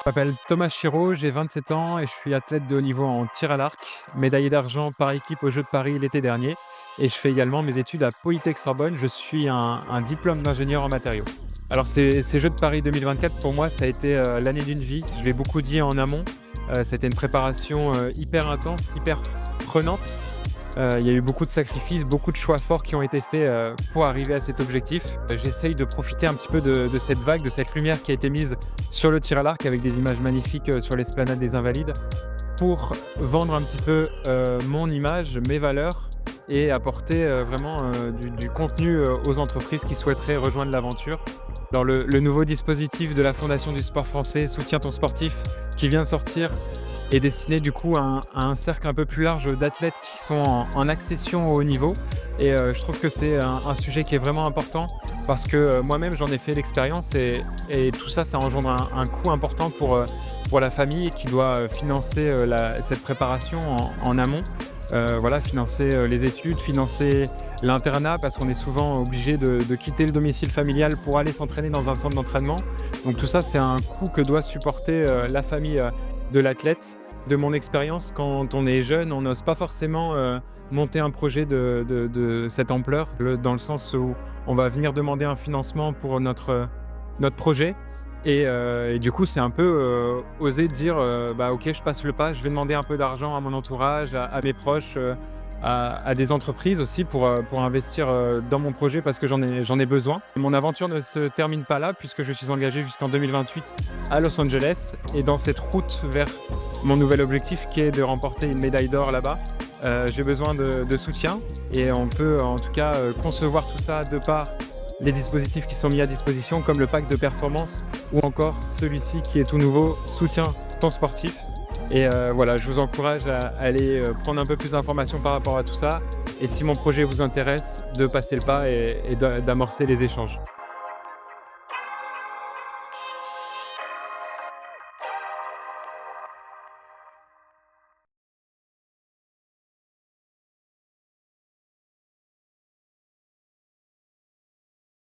Je m'appelle Thomas Chiraud, j'ai 27 ans et je suis athlète de haut niveau en tir à l'arc, médaillé d'argent par équipe aux Jeux de Paris l'été dernier et je fais également mes études à Polytech Sorbonne. Je suis un diplôme d'ingénieur en matériaux. Alors ces Jeux de Paris 2024 pour moi ça a été, l'année d'une vie. Je l'ai beaucoup dit en amont, c'était une préparation, hyper intense, hyper prenante. Il y a eu beaucoup de sacrifices, beaucoup de choix forts qui ont été faits, pour arriver à cet objectif. J'essaye de profiter un petit peu de cette vague, de cette lumière qui a été mise sur le tir à l'arc avec des images magnifiques, sur l'esplanade des Invalides pour vendre un petit peu, mon image, mes valeurs et apporter, vraiment, du contenu, aux entreprises qui souhaiteraient rejoindre l'aventure. Alors le nouveau dispositif de la Fondation du sport français «Soutiens ton sportif» qui vient de sortir est destiné du coup à un cercle un peu plus large d'athlètes qui sont en accession au haut niveau et je trouve que c'est un sujet qui est vraiment important parce que, moi-même j'en ai fait l'expérience et tout ça, ça engendre un coût important pour la famille qui doit, financer, cette préparation en amont. Voilà, financer, les études, financer l'internat parce qu'on est souvent obligé de quitter le domicile familial pour aller s'entraîner dans un centre d'entraînement. Donc tout ça, c'est un coût que doit supporter, la famille, de l'athlète. De mon expérience, quand on est jeune, on n'ose pas forcément, monter un projet de cette ampleur, dans le sens où on va venir demander un financement pour notre projet et du coup, c'est un peu, oser dire, «Bah, OK, je passe le pas, je vais demander un peu d'argent à mon entourage, à mes proches, à des entreprises aussi pour investir, dans mon projet parce que j'en ai besoin». Mon aventure ne se termine pas là puisque je suis engagé jusqu'en 2028 à Los Angeles et dans cette route vers mon nouvel objectif qui est de remporter une médaille d'or là-bas, j'ai besoin de soutien et on peut en tout cas, concevoir tout ça de par les dispositifs qui sont mis à disposition comme le pack de performance ou encore celui-ci qui est tout nouveau, Soutiens ton sportif et voilà, je vous encourage à aller, prendre un peu plus d'informations par rapport à tout ça et si mon projet vous intéresse, de passer le pas et d'amorcer les échanges.